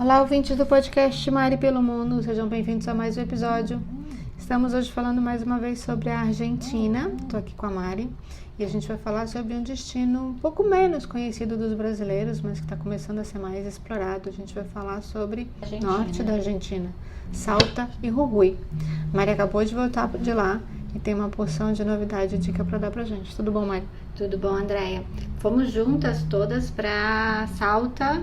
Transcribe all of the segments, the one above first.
Olá, ouvintes do podcast Mari pelo Mundo, sejam bem-vindos a mais um episódio. Estamos hoje falando mais uma vez sobre a Argentina. Estou aqui com a Mari e a gente vai falar sobre um destino um pouco menos conhecido dos brasileiros, mas que está começando a ser mais explorado. A gente vai falar sobre o norte da Argentina, Salta e Jujuy. A Mari acabou de voltar de lá e tem uma porção de novidade e dica para dar pra gente. Tudo bom, Mari? Tudo bom, Andréia? Fomos juntas todas para Salta,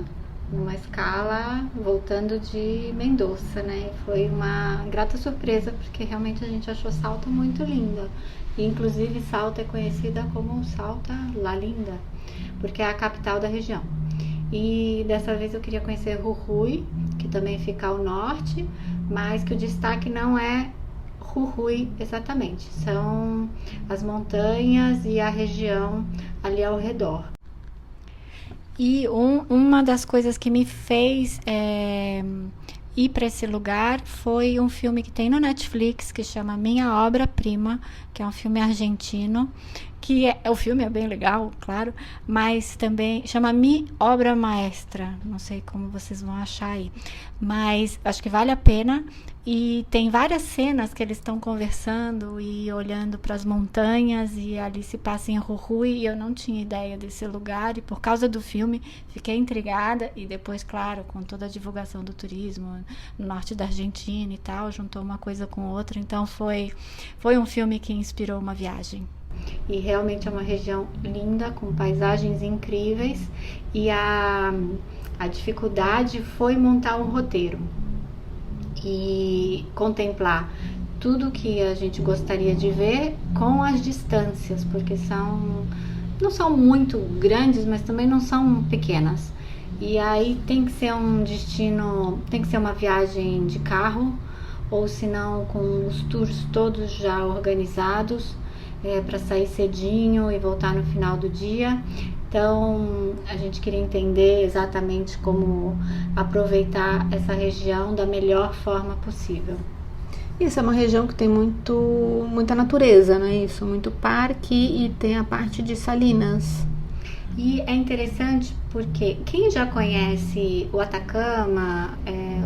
numa escala voltando de Mendoza, né? Foi uma grata surpresa, porque realmente a gente achou Salta muito linda. E, inclusive, Salta é conhecida como Salta La Linda, porque é a capital da região. E dessa vez eu queria conhecer Jujuy, que também fica ao norte, mas que o destaque não é Jujuy exatamente, são as montanhas e a região ali ao redor. E uma das coisas que me fez ir para esse lugar foi um filme que tem no Netflix que chama Minha Obra-Prima, que é um filme argentino, que o filme é bem legal, claro, mas também chama Mi Obra Maestra, não sei como vocês vão achar aí, mas acho que vale a pena. E tem várias cenas que eles estão conversando e olhando para as montanhas, e ali se passa em Jujuy, e eu não tinha ideia desse lugar, e por causa do filme fiquei intrigada, e depois, claro, com toda a divulgação do turismo no norte da Argentina e tal, juntou uma coisa com outra, então foi um filme que inspirou uma viagem. E realmente é uma região linda, com paisagens incríveis, e a dificuldade foi montar um roteiro e contemplar tudo que a gente gostaria de ver com as distâncias, porque não são muito grandes, mas também não são pequenas. E aí tem que ser um destino, tem que ser uma viagem de carro, ou se não com os tours todos já organizados, para sair cedinho e voltar no final do dia. Então, a gente queria entender exatamente como aproveitar essa região da melhor forma possível. Isso é uma região que tem muita natureza, não é isso? Muito parque, e tem a parte de salinas. E é interessante porque quem já conhece o Atacama,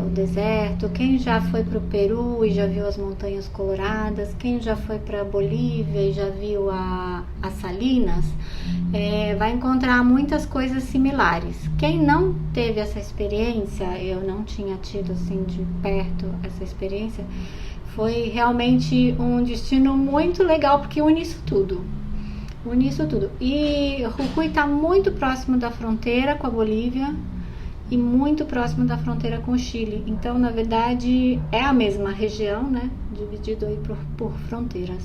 o deserto, quem já foi para o Peru e já viu as montanhas coloradas, quem já foi para a Bolívia e já viu as salinas, vai encontrar muitas coisas similares. Quem não teve essa experiência, eu não tinha tido assim de perto essa experiência, foi realmente um destino muito legal, porque une isso tudo. E Jujuy está muito próximo da fronteira com a Bolívia e muito próximo da fronteira com o Chile. Então, na verdade, é a mesma região, né? Dividido aí por fronteiras.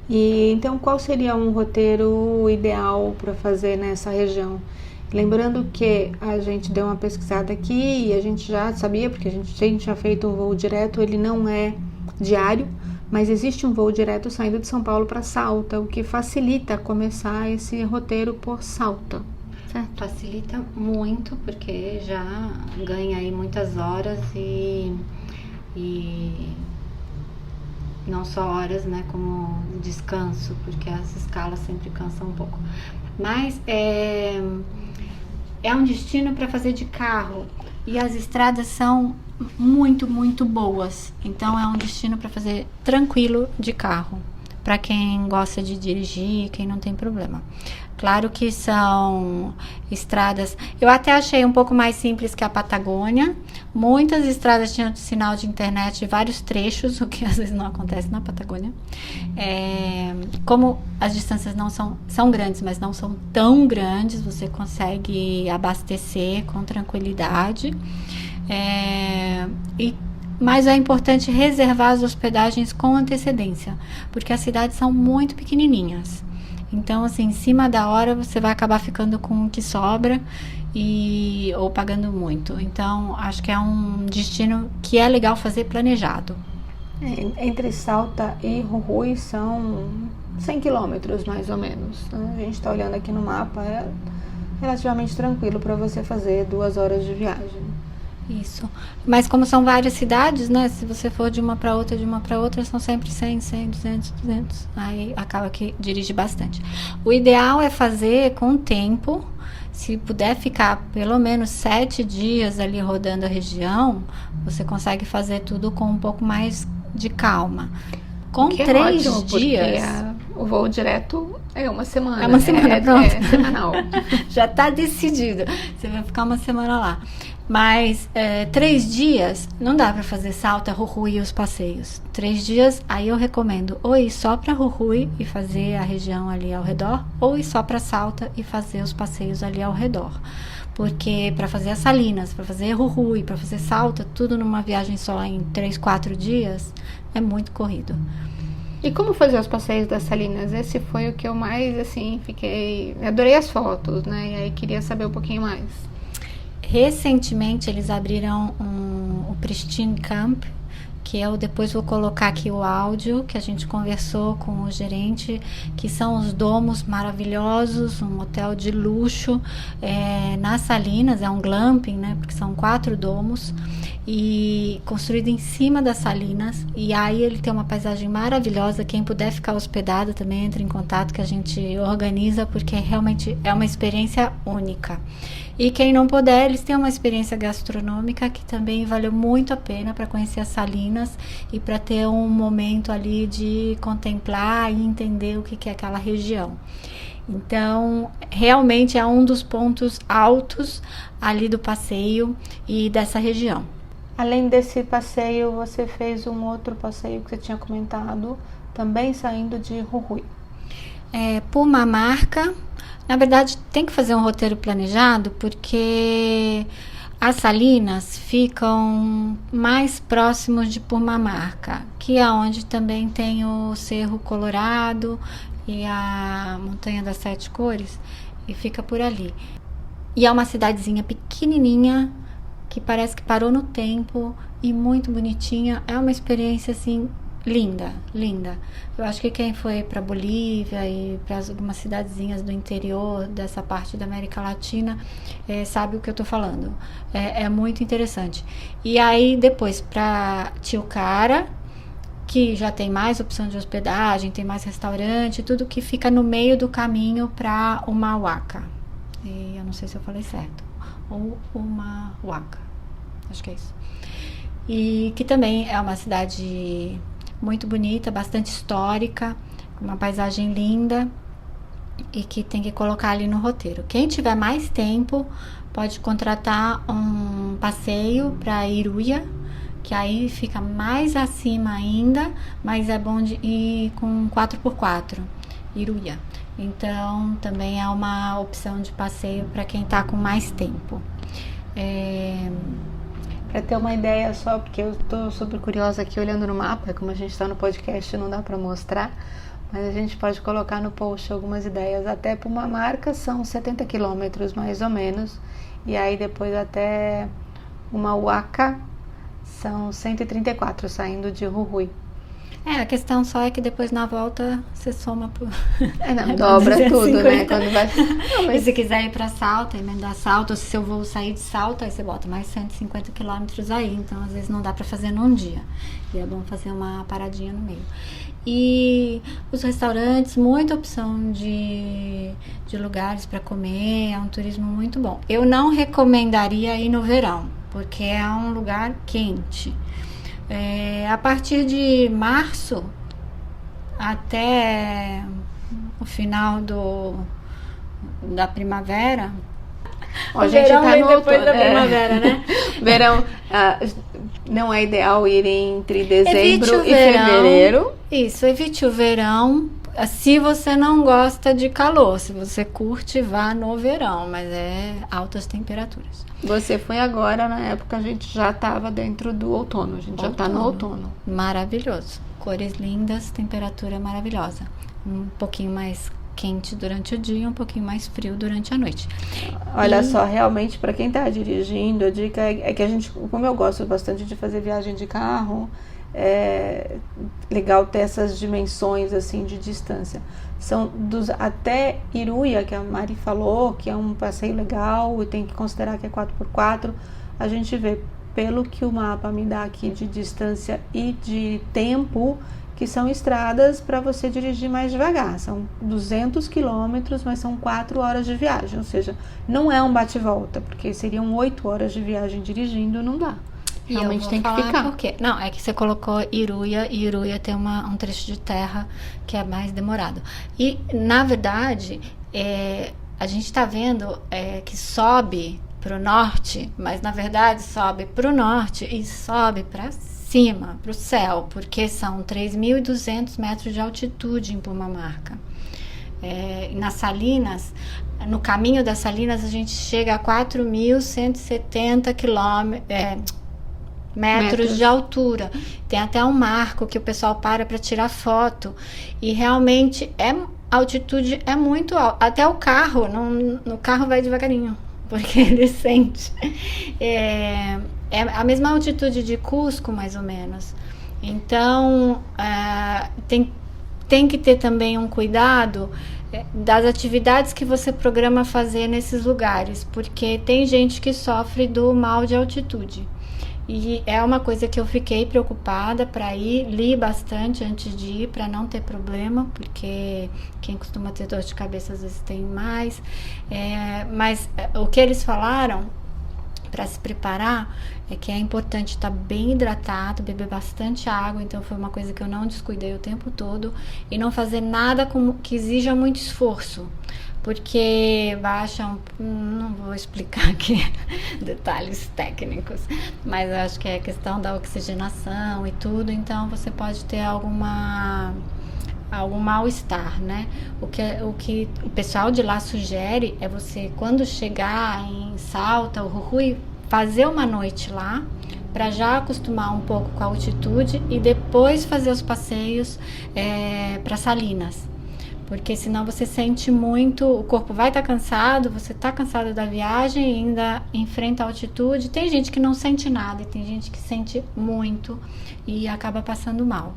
E então, qual seria um roteiro ideal para fazer nessa região? Lembrando que a gente deu uma pesquisada aqui e a gente já sabia, porque a gente tinha feito um voo direto, ele não é diário, mas existe um voo direto saindo de São Paulo para Salta, o que facilita começar esse roteiro por Salta. Certo? Facilita muito, porque já ganha aí muitas horas e não só horas, né, como descanso, porque as escalas sempre cansam um pouco. Mas é um destino para fazer de carro, e as estradas são muito, muito boas. Então é um destino para fazer tranquilo de carro, para quem gosta de dirigir, quem não tem problema. Claro que são estradas, eu até achei um pouco mais simples que a Patagônia. Muitas estradas tinham sinal de internet de vários trechos, o que às vezes não acontece na Patagônia. Como as distâncias não são grandes, mas não são tão grandes, você consegue abastecer com tranquilidade. Mas é importante reservar as hospedagens com antecedência, porque as cidades são muito pequenininhas. Então, assim, em cima da hora você vai acabar ficando com o que sobra ou pagando muito. Então, acho que é um destino que é legal fazer planejado. Entre Salta e Jujuy são 100 quilômetros, mais ou menos. A gente está olhando aqui no mapa, é relativamente tranquilo para você fazer 2 horas de viagem. Isso. Mas como são várias cidades, né? Se você for de uma para outra, são sempre 100, 200. Aí acaba que dirige bastante. O ideal é fazer com tempo, se puder ficar pelo menos 7 dias ali rodando a região, você consegue fazer tudo com um pouco mais de calma. Com 3 dias... o voo direto é uma semana. É uma semana, pronto. É semanal. Já está decidido. Você vai ficar uma semana lá. Mas 3 dias, não dá para fazer Salta, Jujuy e os passeios. 3 dias, aí eu recomendo ou ir só para Jujuy e fazer a região ali ao redor, ou ir só para Salta e fazer os passeios ali ao redor. Porque para fazer as Salinas, para fazer Jujuy, para fazer Salta, tudo numa viagem só em 3, 4 dias, é muito corrido. E como fazer os passeios das Salinas? Esse foi o que eu mais, assim, adorei as fotos, né? E aí queria saber um pouquinho mais. Recentemente eles abriram o Pristine Camp, que eu depois vou colocar aqui o áudio que a gente conversou com o gerente, que são os domos maravilhosos, um hotel de luxo nas Salinas, é um glamping, né? Porque são 4 domos e construído em cima das Salinas, e aí ele tem uma paisagem maravilhosa. Quem puder ficar hospedado também entra em contato, que a gente organiza, porque realmente é uma experiência única. E quem não puder, eles têm uma experiência gastronômica que também valeu muito a pena para conhecer as Salinas e para ter um momento ali de contemplar e entender o que é aquela região. Então, realmente é um dos pontos altos ali do passeio e dessa região. Além desse passeio, você fez um outro passeio que você tinha comentado, também saindo de Jujuy. Purmamarca. Na verdade, tem que fazer um roteiro planejado, porque as Salinas ficam mais próximos de Purmamarca, que é onde também tem o Cerro Colorado e a Montanha das 7 Cores, e fica por ali. E é uma cidadezinha pequenininha, que parece que parou no tempo e muito bonitinha. É uma experiência assim linda, linda. Eu acho que quem foi para Bolívia e para algumas cidadezinhas do interior dessa parte da América Latina sabe o que eu tô falando. É muito interessante. E aí depois para Tilcara, que já tem mais opção de hospedagem, tem mais restaurante, tudo que fica no meio do caminho para Humahuaca. E eu não sei se eu falei certo. Ou Humahuaca. Acho que é isso. E que também é uma cidade muito bonita, bastante histórica, uma paisagem linda e que tem que colocar ali no roteiro. Quem tiver mais tempo pode contratar um passeio para Iruia, que aí fica mais acima ainda, mas é bom de ir com 4x4, Iruia. Então também é uma opção de passeio para quem está com mais tempo. Para ter uma ideia só, porque eu estou super curiosa aqui olhando no mapa, como a gente está no podcast não dá para mostrar, mas a gente pode colocar no post algumas ideias. Até Purmamarca são 70 quilômetros mais ou menos, e aí depois até Humahuaca são 134, saindo de Jujuy. A questão só é que depois na volta você soma por... dobra tudo, né? Quando vai... E se quiser ir pra Salta, emendar Salta, ou se seu voo sair de Salta, aí você bota mais 150 quilômetros aí. Então, às vezes, não dá pra fazer num dia. E é bom fazer uma paradinha no meio. E os restaurantes, muita opção de lugares pra comer, é um turismo muito bom. Eu não recomendaria ir no verão, porque é um lugar quente. A partir de março até o final da primavera. A gente tá no depois da primavera, né? Verão, não é ideal ir entre dezembro e fevereiro. Isso, evite o verão. Se você não gosta de calor, se você curte, vá no verão, mas é altas temperaturas. Você foi agora, na época a gente já estava dentro do outono, a gente já está no outono. Maravilhoso, cores lindas, temperatura maravilhosa. Um pouquinho mais quente durante o dia, um pouquinho mais frio durante a noite. Olha só, realmente, para quem está dirigindo, a dica é que a gente, como eu gosto bastante de fazer viagem de carro, é legal ter essas dimensões assim de distância. São até Iruia, que a Mari falou, que é um passeio legal e tem que considerar que é 4x4. A gente vê, pelo que o mapa me dá aqui de distância e de tempo, que são estradas para você dirigir mais devagar. São 200 quilômetros, mas são 4 horas de viagem, ou seja, não é um bate-volta, porque seriam 8 horas de viagem dirigindo, não dá. Realmente tem que ficar. Por quê? Não, é que você colocou Iruia, e Iruia tem um trecho de terra que é mais demorado. E, na verdade, a gente está vendo que sobe para o norte, mas, na verdade, sobe para o norte e sobe para cima, para o céu, porque são 3.200 metros de altitude em Purmamarca. Nas Salinas, no caminho das Salinas, a gente chega a 4.170 metros de altura. Tem até um marco que o pessoal para tirar foto. E realmente a altitude é muito alta. Até o carro, no carro vai devagarinho, porque ele sente. É a mesma altitude de Cusco, mais ou menos. Então, tem que ter também um cuidado das atividades que você programa fazer nesses lugares, porque tem gente que sofre do mal de altitude. E é uma coisa que eu fiquei preocupada para ir, li bastante antes de ir para não ter problema, porque quem costuma ter dor de cabeça às vezes tem mais. Mas o que eles falaram para se preparar é que é importante estar bem hidratado, beber bastante água. Então foi uma coisa que eu não descuidei o tempo todo, e não fazer nada que exija muito esforço, porque não vou explicar aqui detalhes técnicos, mas acho que é questão da oxigenação e tudo, então você pode ter algum mal-estar, né? O que o pessoal de lá sugere é você, quando chegar em Salta ou Jujuy, fazer uma noite lá, para já acostumar um pouco com a altitude, e depois fazer os passeios para Salinas. Porque senão você sente muito, o corpo vai estar cansado, você está cansado da viagem e ainda enfrenta a altitude. Tem gente que não sente nada e tem gente que sente muito e acaba passando mal.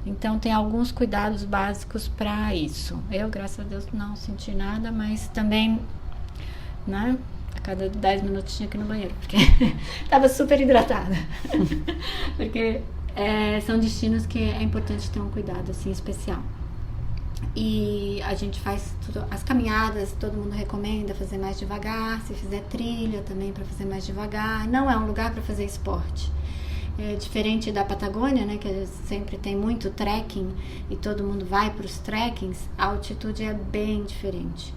Então tem alguns cuidados básicos para isso. Eu, graças a Deus, não senti nada, mas também, né, a cada 10 minutos tinha que ir no banheiro, porque estava super hidratada. Porque são destinos que é importante ter um cuidado assim especial. E a gente faz as caminhadas, todo mundo recomenda fazer mais devagar, se fizer trilha também para fazer mais devagar. Não é um lugar para fazer esporte. Diferente da Patagônia, né, que sempre tem muito trekking e todo mundo vai para os trekkings, a altitude é bem diferente.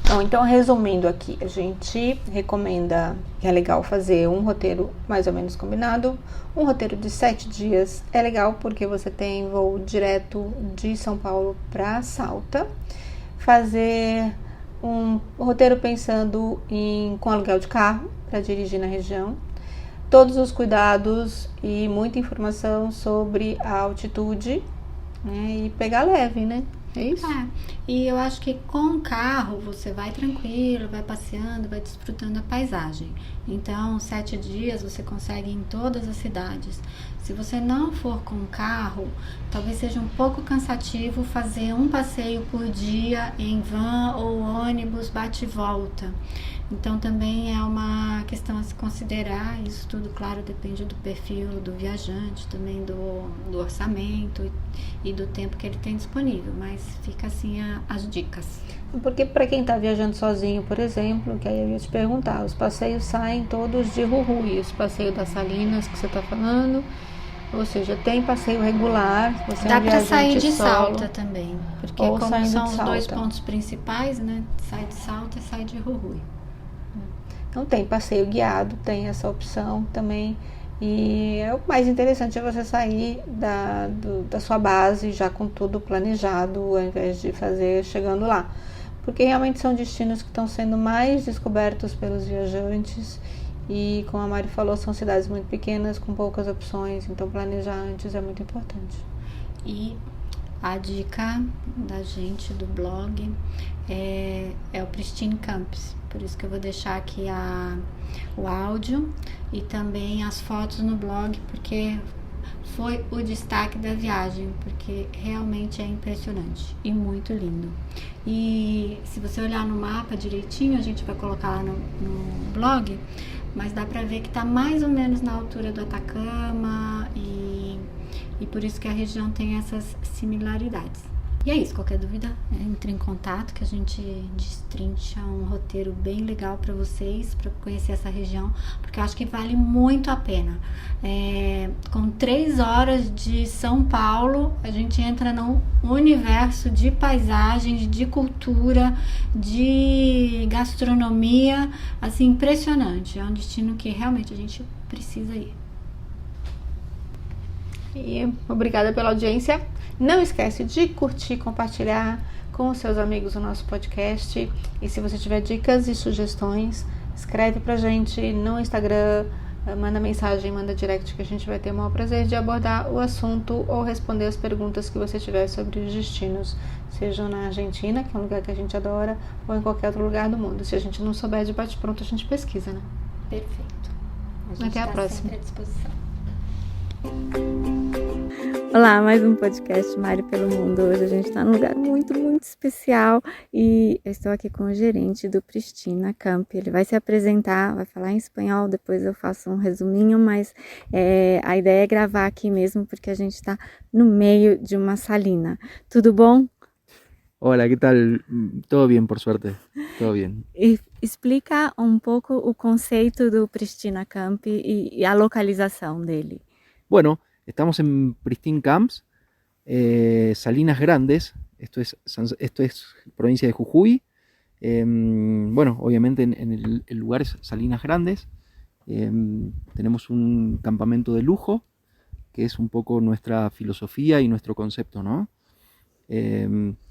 Bom, então, resumindo aqui, a gente recomenda que é legal fazer um roteiro mais ou menos combinado. Um roteiro de 7 dias é legal porque você tem voo direto de São Paulo para Salta. Fazer um roteiro pensando com aluguel de carro para dirigir na região. Todos os cuidados e muita informação sobre a altitude, né, e pegar leve, né? É isso? E eu acho que com o carro você vai tranquilo, vai passeando, vai desfrutando a paisagem. Então, 7 dias você consegue ir em todas as cidades. Se você não for com o carro, talvez seja um pouco cansativo fazer um passeio por dia em van ou ônibus bate e volta. Então também é uma questão a se considerar. Isso tudo, claro, depende do perfil do viajante, também do orçamento e do tempo que ele tem disponível, mas fica assim as dicas. Porque para quem está viajando sozinho, por exemplo, que aí eu ia te perguntar, os passeios saem todos de Jujuy, esse passeio das Salinas que você está falando, ou seja, tem passeio regular. Você dá para sair de solo, Salta também, porque ou como são os Salta. 2 pontos principais, né, sai de Salta e sai de Jujuy. Então tem passeio guiado, tem essa opção também. E o mais interessante é você sair da sua base já com tudo planejado, ao invés de fazer chegando lá. Porque realmente são destinos que estão sendo mais descobertos pelos viajantes. E como a Mari falou, são cidades muito pequenas, com poucas opções. Então planejar antes é muito importante. E a dica da gente do blog é o Pristine Campus. Por isso que eu vou deixar aqui o áudio e também as fotos no blog, porque foi o destaque da viagem, porque realmente é impressionante e muito lindo. E se você olhar no mapa direitinho, a gente vai colocar lá no blog, mas dá pra ver que tá mais ou menos na altura do Atacama e e por isso que a região tem essas similaridades. E é isso, qualquer dúvida, entre em contato que a gente destrincha um roteiro bem legal para vocês, para conhecer essa região, porque eu acho que vale muito a pena. Com 3 horas de São Paulo, a gente entra num universo de paisagens, de cultura, de gastronomia, assim, impressionante. É um destino que realmente a gente precisa ir. E obrigada pela audiência. Não esquece de curtir e compartilhar com os seus amigos o nosso podcast. E se você tiver dicas e sugestões, escreve pra gente no Instagram, manda mensagem, manda direct, que a gente vai ter o maior prazer de abordar o assunto ou responder as perguntas que você tiver sobre os destinos, sejam na Argentina, que é um lugar que a gente adora, ou em qualquer outro lugar do mundo. Se a gente não souber de bate-pronto, a gente pesquisa, né? Perfeito. A gente Até a próxima. Sempre à disposição. Olá, mais um podcast Mari pelo Mundo. Hoje a gente está num lugar muito, muito especial e eu estou aqui com o gerente do Pristina Camp. Ele vai se apresentar, vai falar em espanhol, depois eu faço um resuminho, mas a ideia é gravar aqui mesmo porque a gente está no meio de uma salina. Tudo bom? Hola, ¿qué tal? Todo bien, por suerte. Todo bien. Explica um pouco o conceito do Pristina Camp e a localização dele. Bueno, estamos en Pristine Camps, Salinas Grandes, esto es provincia de Jujuy. Bueno, obviamente en el lugar es Salinas Grandes. Tenemos un campamento de lujo, que es un poco nuestra filosofía y nuestro concepto, ¿no?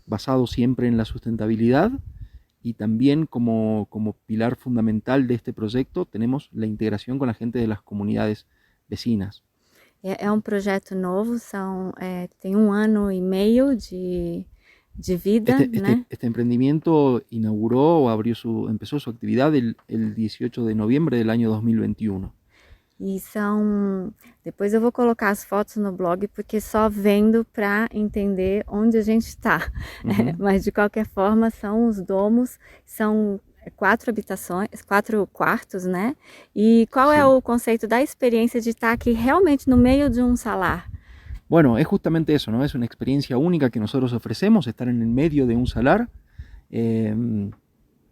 Basado siempre en la sustentabilidad, y también como pilar fundamental de este proyecto tenemos la integración con la gente de las comunidades vecinas. É um projeto novo, tem 1 ano e meio de vida, né? Este emprendimiento empezó su actividad el 18 de noviembre del año 2021. E depois eu vou colocar as fotos no blog, porque só vendo para entender onde a gente está. Uhum. Mas de qualquer forma são os domos, são 4 habitações, 4 quartos, né? E qual é o conceito da experiência de estar aqui realmente no meio de un salar? Bueno, es justamente eso, ¿no? Es una experiencia única que nosotros ofrecemos, estar en el medio de un salar,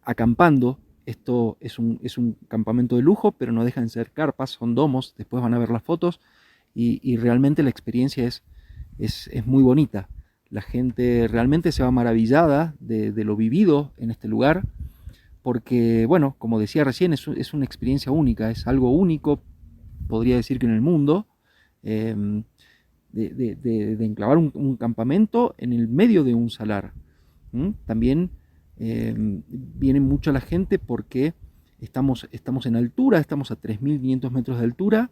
acampando. Esto es un campamento de lujo, pero no dejan de ser carpas, son domos, después van a ver las fotos, y realmente la experiencia es muy bonita. La gente realmente se va maravillada de lo vivido en este lugar, porque, bueno, como decía recién, es una experiencia única, es algo único, podría decir que en el mundo, de enclavar un campamento en el medio de un salar. También viene mucho la gente porque estamos en altura, estamos a 3.500 metros de altura.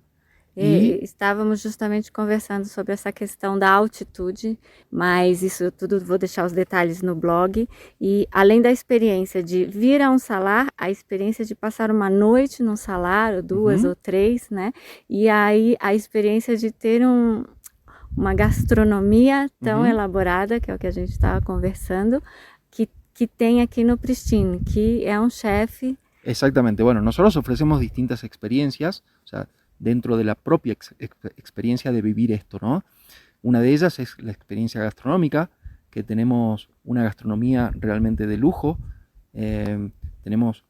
Estávamos justamente conversando sobre essa questão da altitude, mas isso tudo vou deixar os detalhes no blog. E além da experiência de vir a um salar, a experiência de passar uma noite num salar, ou 2 ou 3, né? E aí a experiência de ter uma gastronomia tão elaborada, que é o que a gente estava conversando, que tem aqui no Pristine, que é um chefe. Exactamente. Bueno, nosotros ofrecemos distintas experiencias, o sea, dentro de la propia experiencia de vivir esto, ¿no? Una de ellas es la experiencia gastronómica, que tenemos una gastronomía realmente de lujo. Tenemos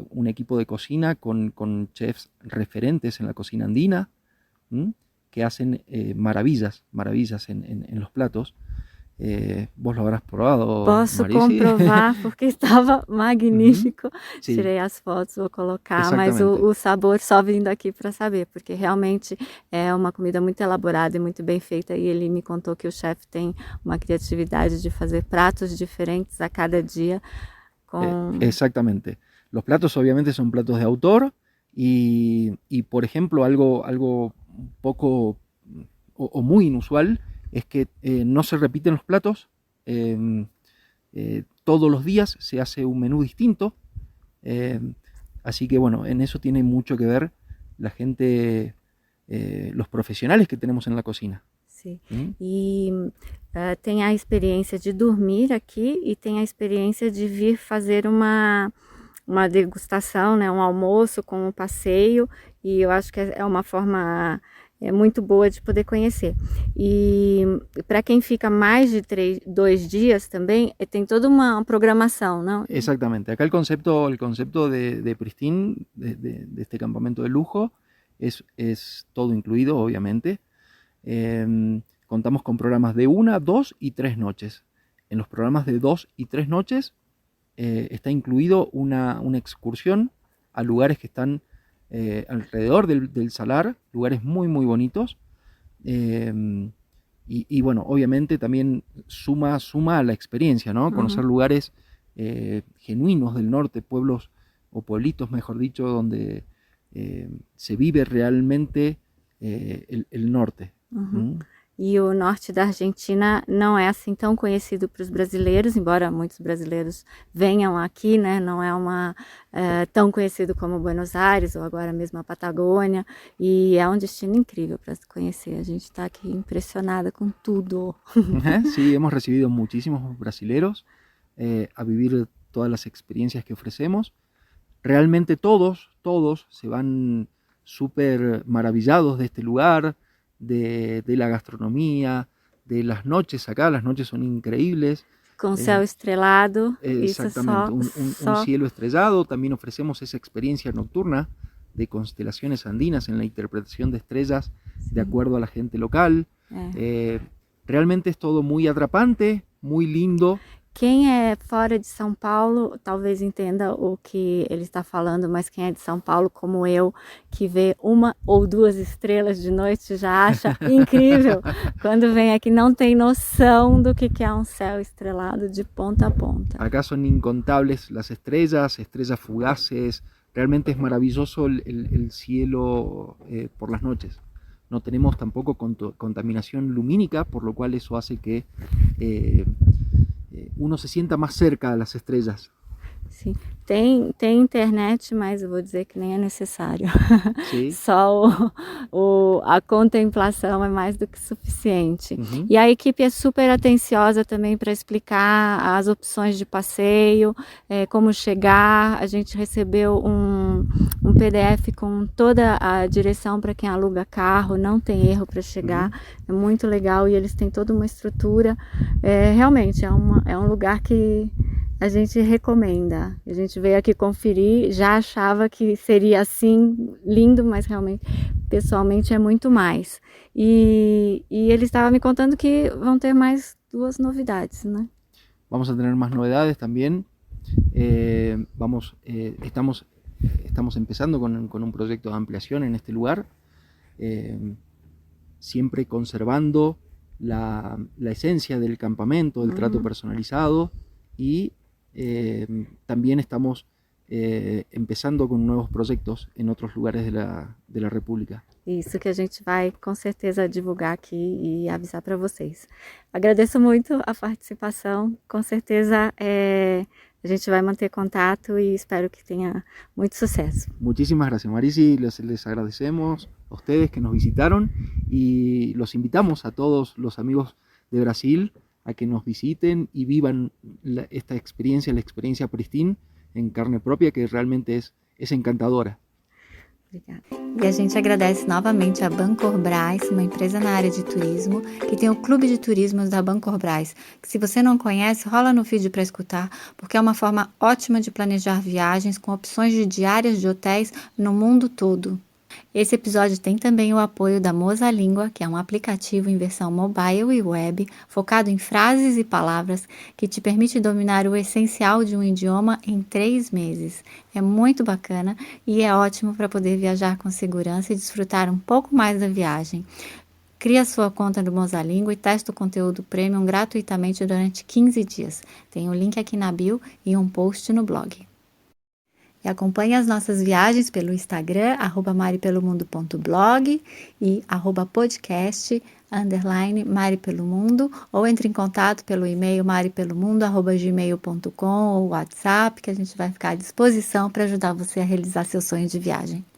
un equipo de cocina con chefs referentes en la cocina andina, que hacen maravillas en los platos. Vos lo habrás probado, Posso Marisi? comprovar, porque estava magnífico. Sim. Tirei as fotos, vou colocar, Exatamente. mas o sabor só vindo aqui para saber, porque realmente é uma comida muito elaborada e muito bem feita, e ele me contou que o chefe tem uma criatividade de fazer pratos diferentes a cada dia. Exactamente. Los platos obviamente son platos de autor, y por ejemplo, algo un poco o muy inusual es que no se repiten los platos. Todos los días se hace un menú distinto, así que bueno, en eso tiene mucho que ver la gente, los profesionales que tenemos en la cocina. Sim. E tem a experiência de dormir aqui e tem a experiência de vir fazer uma degustação, né, um almoço com um passeio, e eu acho que é uma forma muito boa de poder conhecer. E para quem fica mais de 2 dias também, tem toda uma programação, não? Exactamente. Acá el concepto de Pristine, de este campamento de lujo, es todo incluido, obviamente. Contamos con programas de 1, 2 y 3 noches. En los programas de 2 y 3 noches está incluido una excursión a lugares que están alrededor del salar, lugares muy muy bonitos. Y bueno, obviamente también suma a la experiencia, ¿no? Conocer lugares genuinos del norte, pueblos o pueblitos, mejor dicho, donde se vive realmente el norte. E o norte da Argentina não é assim tão conhecido para os brasileiros, embora muitos brasileiros venham aqui, né? Não é tão conhecido como Buenos Aires ou agora mesmo a Patagônia, e é um destino incrível para se conhecer. A gente está aqui impressionada com tudo. Sí, hemos recibido muchísimos brasileros a vivir todas las experiencias que ofrecemos. Realmente todos se van súper maravillados de este lugar, de la gastronomía, de las noches acá. Las noches son increíbles. Com céu estrelado. Exactamente, un cielo estrellado. También ofrecemos esa experiencia nocturna de constelaciones andinas en la interpretación de estrellas de acuerdo a la gente local. Realmente es todo muy atrapante, muy lindo. Quem é fora de São Paulo talvez entenda o que ele está falando, mas quem é de São Paulo, como eu, que vê 1 ou 2 estrelas de noite, já acha incrível. Quando vem aqui não tem noção do que é um céu estrelado de ponta a ponta. Acá son incontables las estrellas fugaces. Realmente es maravilloso el cielo por las noches. No tenemos tampoco contaminación lumínica, por lo cual eso hace que uno se sienta más cerca de las estrellas. Sim, tem internet, mas eu vou dizer que nem é necessário. Sim. Só a contemplação é mais do que suficiente. E a equipe é super atenciosa também para explicar as opções de passeio, como chegar. A gente recebeu um PDF com toda a direção para quem aluga carro, não tem erro para chegar. É muito legal e eles têm toda uma estrutura. Realmente é um lugar que a gente recomenda. A gente veio aqui conferir, já achava que seria assim, lindo, mas realmente, pessoalmente, é muito mais. E ele estava me contando que vão ter mais 2 novidades, né? Vamos a tener más novedades también. Estamos empezando con un proyecto de ampliación en este lugar, siempre conservando la esencia del campamento, del trato personalizado, y también estamos empezando con nuevos proyectos en otros lugares de la República. Isso que a gente vai com certeza divulgar aqui e avisar para vocês. Agradeço muito a participação, com certeza a gente vai manter contato e espero que tenha muito sucesso. Muchísimas gracias, Marisi, les agradecemos a ustedes que nos visitaron y los invitamos a todos los amigos de Brasil a que nos visiten y vivan esta experiencia, la experiencia Pristine en carne propia, que realmente es encantadora. Obrigada. E a gente agradece novamente a Bancorbras, uma empresa na área de turismo, que tem o Clube de Turismos da Bancorbras, que se você não conhece, rola no feed para escutar, porque é uma forma ótima de planejar viagens com opções de diárias de hotéis no mundo todo. Esse episódio tem também o apoio da Mosalíngua, que é um aplicativo em versão mobile e web, focado em frases e palavras, que te permite dominar o essencial de um idioma em 3 meses. É muito bacana e é ótimo para poder viajar com segurança e desfrutar um pouco mais da viagem. Cria sua conta do Mosalíngua e testa o conteúdo premium gratuitamente durante 15 dias. Tem o link aqui na bio e um post no blog. E acompanhe as nossas viagens pelo Instagram, @maripelomundo.blog e @podcast_maripelomundo, ou entre em contato pelo e-mail maripelomundo@gmail.com ou WhatsApp, que a gente vai ficar à disposição para ajudar você a realizar seu sonho de viagem.